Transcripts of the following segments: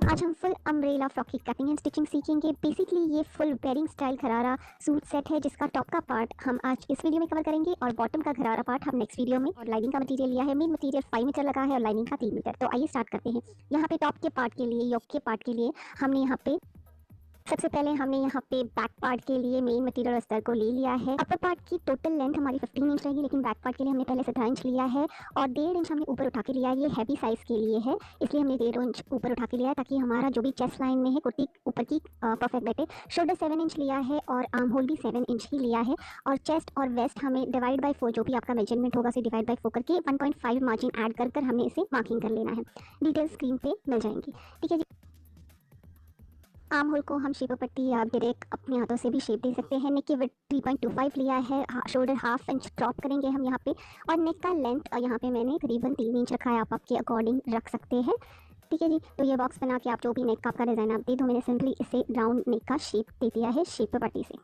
आज हम full umbrella frock की कटिंग एंड स्टिचिंग सीखेंगे। बेसिकली ये full wearing style gharara suit set है जिसका टॉप का पार्ट हम आज इस वीडियो में कवर करेंगे और बॉटम का घरारा पार्ट हम नेक्स्ट वीडियो में। और लाइनिंग का मटेरियल लिया है, मेन मटेरियल 5 मीटर लगा है और लाइनिंग का 3 मीटर। तो आइए स्टार्ट करते हैं। यहाँ पे टॉप के पार्ट के लिए, योक के पार्ट के लिए हमने यहाँ पे सबसे पहले हमने यहाँ पे बैक पार्ट के लिए मेन मटेरियल अस्तर को ले लिया है। अपर पार्ट की टोटल लेंथ हमारी 15 इंच रहेगी, लेकिन बैक पार्ट के लिए हमने पहले 17 इंच लिया है और 1.5 इंच हमने ऊपर उठा के लिया है। ये हैवी साइज़ के लिए है, इसलिए हमने 1.5 इंच ऊपर उठा के लिया है ताकि हमारा जो भी चेस्ट लाइन में है कुर्ती ऊपर की परफेक्ट बैठे। शोल्डर 7 इंच लिया है और आर्म होल भी 7 इंच ही लिया है। और चेस्ट और वेस्ट हमें डिवाइड बाई 4 जो भी आपका मेजरमेंट होगा उसे डिवाइड बाई 4 करके 1.5 मार्जिन ऐड कर हमें इसे मार्किंग कर लेना है। डिटेल स्क्रीन पे मिल जाएंगी, ठीक है जी। आर्म होल को हम शेपर पट्टी या डायरेक्ट अपने हाथों से भी शेप दे सकते हैं। नेक की विड्थ 3.25 लिया है, शोल्डर हाफ इंच ड्रॉप करेंगे हम यहाँ पे। और नेक का लेंथ यहाँ पे मैंने करीबन 3 इंच रखा है, आप आपके अकॉर्डिंग रख सकते हैं, ठीक है जी। तो ये बॉक्स बना के आप जो भी नेक का आपका डिज़ाइन आप दे दो। मैंने सिंपली इसे राउंड नेक का शेप दे दिया है शेपर पट्टी से,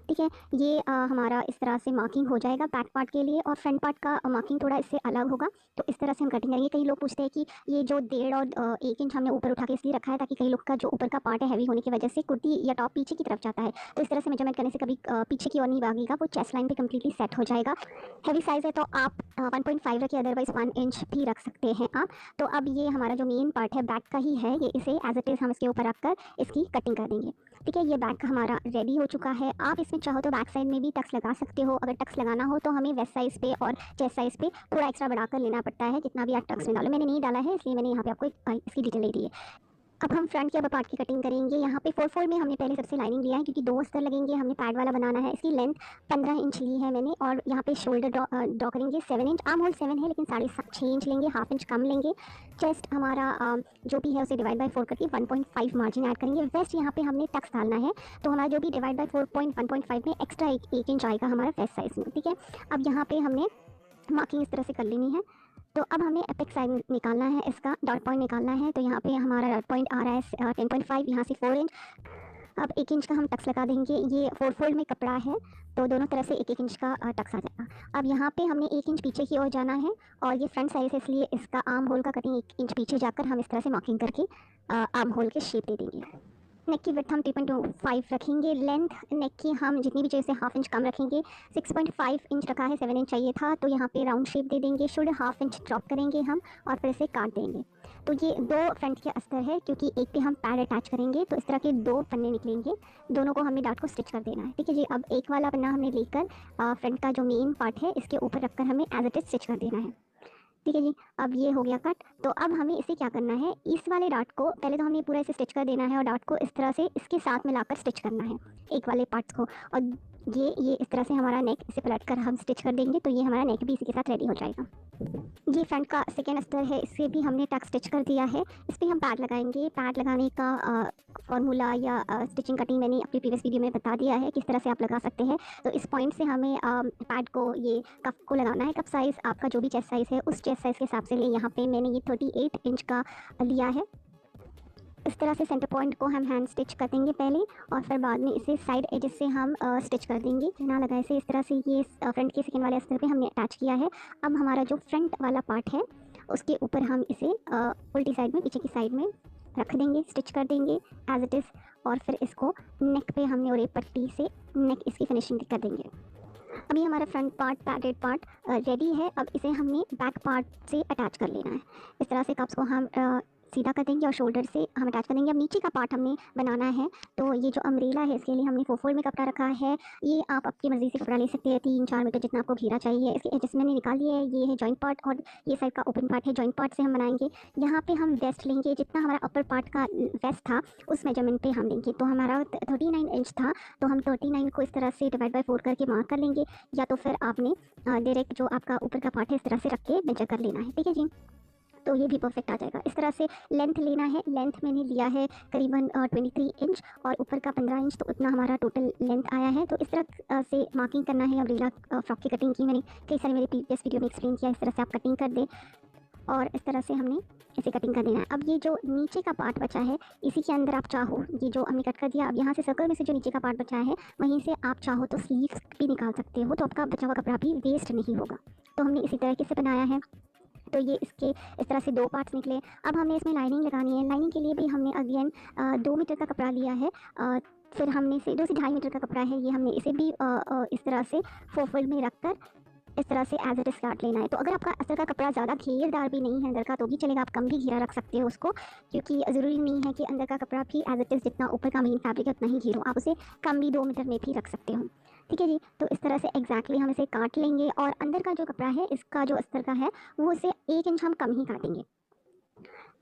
ठीक है। ये हमारा इस तरह से मार्किंग हो जाएगा बैक पार्ट के लिए। और फ्रंट पार्ट का मार्किंग थोड़ा इससे अलग होगा, तो इस तरह से हम कटिंग करेंगे। कई लोग पूछते हैं कि ये जो 1.5 और 1 इंच हमने ऊपर उठा के इसलिए रखा है ताकि कई लोग का जो ऊपर का पार्ट है हैवी होने की वजह से कुर्ती या टॉप पीछे की तरफ जाता है, तो इस तरह से मेजरमेंट करने से कभी पीछे की ओर नहीं भागेगा, वो चेस्ट लाइन पे कम्प्लीटली सेट हो जाएगा। हैवी साइज़ है तो आप 1.5 रखिए, अदरवाइज 1 इंच भी रख सकते हैं आप। तो अब ये हमारा जो मेन पार्ट है बैक का ही है, ये इसे एज इट इज़ हम इसके ऊपर रखकर इसकी कटिंग कर देंगे, ठीक है। ये बैक हमारा रेडी हो चुका है। आप इसमें चाहो तो बैक साइड में भी टक्स लगा सकते हो। अगर टक्स लगाना हो तो हमें वेस्ट साइज़ पे और चेस्ट साइज़ पे थोड़ा एक्स्ट्रा बढ़ाकर लेना पड़ता है, जितना भी आप टक्स में डालो। मैंने नहीं डाला है इसलिए मैंने यहाँ पे आपको इसकी डिटेल दे दी है। अब हम फ्रंट के अपर पार्ट की कटिंग करेंगे। यहाँ पे 4 में हमने पहले सबसे लाइनिंग लिया है क्योंकि 2 अस्तर लगेंगे, हमने पैड वाला बनाना है। इसकी लेंथ 15 इंच ली है मैंने। और यहाँ पे शोल्डर ड्रॉ करेंगे 7 इंच। आर्म होल 7 है लेकिन 6.5 इंच लेंगे, हाफ इंच कम लेंगे। चेस्ट हमारा जो भी है उसे डिवाइड बाई 4 करके 1.5 मार्जिन ऐड करेंगे। वेस्ट यहाँ पे हमने टक्स डालना है, तो हमारा जो भी डिवाइड बाई 4.1.5 में एक्स्ट्रा 1 इंच आएगा हमारा वेस्ट साइज़ में, ठीक है। अब यहाँ पे हमने मार्किंग इस तरह से कर लेनी है। तो अब हमें एपेक्स साइड निकालना है, इसका डॉट पॉइंट निकालना है। तो यहाँ पे हमारा डॉट पॉइंट आ रहा है 10.5, यहाँ से 4 इंच। अब 1 इंच का हम टक्स लगा देंगे। ये 4 फोल्ड में कपड़ा है तो दोनों तरफ से 1-1 इंच का टक्स आ जाएगा। अब यहाँ पे हमने 1 इंच पीछे की ओर जाना है और ये फ्रंट साइड है इसलिए इसका आर्म होल का कटिंग 1 इंच पीछे जाकर हम इस तरह से मार्किंग करके आर्म होल के शेप दे देंगे। नेक की विड्थ हम 3.25 रखेंगे। लेंथ नेक की हम जितनी भी चाहिए से हाफ इंच कम रखेंगे। 6.5 इंच रखा है, 7 इंच चाहिए था, तो यहाँ पे राउंड शेप दे देंगे। शोल्डर हाफ इंच ड्रॉप करेंगे हम और फिर इसे काट देंगे। तो ये 2 फ्रंट के अस्तर है क्योंकि एक पे हम पैड अटैच करेंगे, तो इस तरह के 2 पन्ने निकलेंगे। दोनों को हमें डाट को स्टिच कर देना है, ठीक है जी। अब एक वाला पन्ना हमने लेकर फ्रंट का जो मेन पार्ट है इसके ऊपर रखकर हमें एज इट इज स्टिच कर देना है, ठीक है जी। अब ये हो गया कट। तो अब हमें इसे क्या करना है, इस वाले डाट को पहले तो हमें पूरा इसे स्टिच कर देना है और डाट को इस तरह से इसके साथ मिलाकर स्टिच करना है एक वाले पार्ट्स को। और ये इस तरह से हमारा नेक इसे पलट कर हम स्टिच कर देंगे, तो ये हमारा नेक भी इसी के साथ रेडी हो जाएगा। ये फ्रंट का सेकेंड अस्तर है, इसे भी हमने टक स्टिच कर दिया है। इस पर हम पैड लगाएंगे। पैड लगाने का फॉर्मूला या स्टिचिंग कटिंग मैंने अपनी प्रीवियस वीडियो में बता दिया है किस तरह से आप लगा सकते हैं। तो इस पॉइंट से हमें पैड को ये कफ को लगाना है। कफ साइज़ आपका जो भी चेस्ट साइज़ है उस चेस्ट साइज़ के हिसाब से ले। यहाँ पे मैंने ये 38 इंच का लिया है। इस तरह से सेंटर पॉइंट को हम हैंड स्टिच कर देंगे पहले और फिर बाद में इसे साइड एजेस से हम स्टिच कर देंगे बिना लगाए से। इस तरह से ये फ्रंट के सेकेंड वाले अस्तर पे हमने अटैच किया है। अब हमारा जो फ्रंट वाला पार्ट है उसके ऊपर हम इसे उल्टी साइड में, पीछे की साइड में रख देंगे, स्टिच कर देंगे एज इट इज़। और फिर इसको नेक पे हमने और एक पट्टी से नेक इसकी फिनिशिंग कर देंगे। अभी हमारा front part, padded part ready है। अब इसे हमने बैक पार्ट से अटैच कर लेना है। इस तरह से कप्स को हम सीधा कर देंगे और शोल्डर से हम अटैच कर देंगे। अब नीचे का पार्ट हमने बनाना है, तो ये जो अम्ब्रेला है इसके लिए हमने 4 फोल्ड में कपड़ा रखा है। ये आप अपनी मर्ज़ी से कपड़ा ले सकते हैं, 3-4 मीटर जितना आपको घेरा चाहिए। इसके एजेस मैंने निकाल लिए है। ये है जॉइंट पार्ट और ये साइड का ओपन पार्ट है। जॉइंट पार्ट से हम बनाएंगे। यहाँ पे हम वेस्ट लेंगे, जितना हमारा अपर पार्ट का वेस्ट था उस मेजरमेंट पे हम लेंगे। तो हमारा 39 इंच था, तो हम 39 को इस तरह से डिवाइड बाई 4 करके मार्क कर लेंगे, या तो फिर आपने डायरेक्ट जो आपका ऊपर का पार्ट है इस तरह से रख के मेजर कर लेना है, ठीक है जी। तो ये भी परफेक्ट आ जाएगा। इस तरह से लेंथ लेना है। लेंथ मैंने लिया है करीबन 23 इंच और ऊपर का 15 इंच, तो उतना हमारा टोटल लेंथ आया है। तो इस तरह से मार्किंग करना है। अम्ब्रेला फ्रॉक की कटिंग की मैंने कई सारी मेरी प्रीवियस वीडियो में एक्सप्लेन किया, इस तरह से आप कटिंग कर दें। और इस तरह से हमने इसे कटिंग कर देना है। अब ये जो नीचे का पार्ट बचा है इसी के अंदर आप चाहो, ये जो हमने कट कर दिया, अब यहाँ से सर्कल में से जो नीचे का पार्ट बचा है वहीं से आप चाहो तो स्लीव्स भी निकाल सकते हो, तो आपका बचा हुआ कपड़ा भी वेस्ट नहीं होगा। तो हमने इसी तरीके से बनाया है। तो ये इसके इस तरह से 2 पार्ट्स निकले। अब हमने इसमें लाइनिंग लगानी है। लाइनिंग के लिए भी हमने अगेन 2 मीटर का कपड़ा लिया है। फिर हमने से 2 से ढाई मीटर का कपड़ा है, ये हमने इसे भी इस तरह से 4 फोल्ड में रखकर इस तरह से एज इट इज काट लेना है। तो अगर आपका अस्तर का कपड़ा ज़्यादा घेरदार भी नहीं है अंदर का तो भी चलेगा, आप कम भी घेरा रख सकते हो उसको, क्योंकि ज़रूरी नहीं है कि अंदर का कपड़ा भी एज इट इज़ जितना ऊपर का मेन फैब्रिक है उतना ही घेरो, आप उसे कम भी 2 मीटर में भी रख सकते हो। ठीक है जी, तो इस तरह से एग्जैक्टली हम इसे काट लेंगे और अंदर का जो कपड़ा है इसका जो अस्तर का है वो उसे 1 इंच हम कम ही काटेंगे,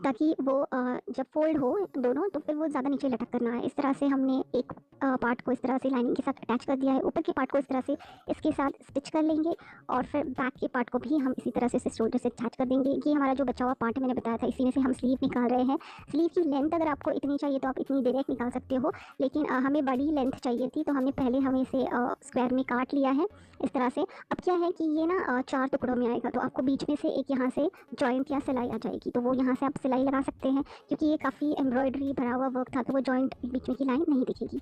ताकि वो जब फोल्ड हो दोनों तो फिर वो ज़्यादा नीचे लटक कर ना आए। इस तरह से हमने एक पार्ट को इस तरह से लाइनिंग के साथ अटैच कर दिया है, ऊपर के पार्ट को इस तरह से इसके साथ स्टिच कर लेंगे और फिर बैक के पार्ट को भी हम इसी तरह से शोल्डर से अटैच कर देंगे। ये हमारा जो बचा हुआ पार्ट है मैंने बताया था, इसी में से हम स्लीव निकाल रहे हैं। स्लीव की लेंथ अगर आपको इतनी चाहिए तो आप इतनी डायरेक्ट निकाल सकते हो, लेकिन हमें बड़ी लेंथ चाहिए थी तो हमने पहले हमें इसे स्क्वायर में काट लिया है इस तरह से। अब क्या है कि ये ना 4 टुकड़ों में आएगा, तो आपको बीच में से एक यहाँ से जॉइंट या सिलाई आ जाएगी, तो वो यहाँ से आप सिलाई लगा सकते हैं, क्योंकि ये काफ़ी एम्ब्रॉयडरी भरा हुआ वर्क था तो वो जॉइंट बीच में की लाइन नहीं दिखेगी।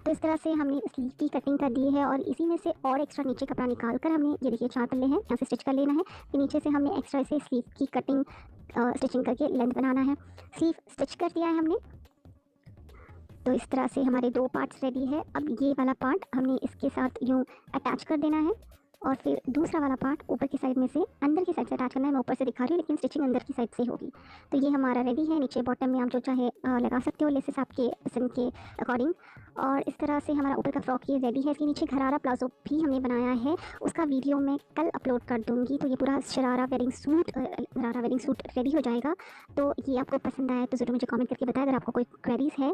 तो इस तरह से हमने स्लीव की कटिंग कर दी है और इसी में से और एक्स्ट्रा नीचे कपड़ा निकाल कर हमने ये देखिए 4 पल्ले हैं यहाँ से स्टिच कर लेना है। फिर नीचे से हमने एक्स्ट्रा इसे स्लीव की कटिंग स्टिचिंग करके लेंथ बनाना है। स्लीव स्टिच कर दिया है हमने, तो इस तरह से हमारे 2 पार्ट्स रेडी है। अब ये वाला पार्ट हमने इसके साथ यूँ अटैच कर देना है और फिर दूसरा वाला पार्ट ऊपर की साइड में से अंदर की साइड से अटैच करना है। मैं ऊपर से दिखा रही हूँ लेकिन स्टिचिंग अंदर की साइड से होगी। तो ये हमारा रेडी है। नीचे बॉटम में आप जो चाहे लगा सकते हो लेसेस आपके पसंद के अकॉर्डिंग। और इस तरह से हमारा ऊपर का फ्रॉक ये रेडी है। इसके नीचे घरारा प्लाजो भी हमने बनाया है, उसका वीडियो मैं कल अपलोड कर दूँगी। तो ये पूरा sharara wearing suit gharara wearing suit ready हो जाएगा। तो ये आपको पसंद आया तो ज़रूर मुझे कमेंट करके बताएं। अगर आपको कोई क्वेरीज़ है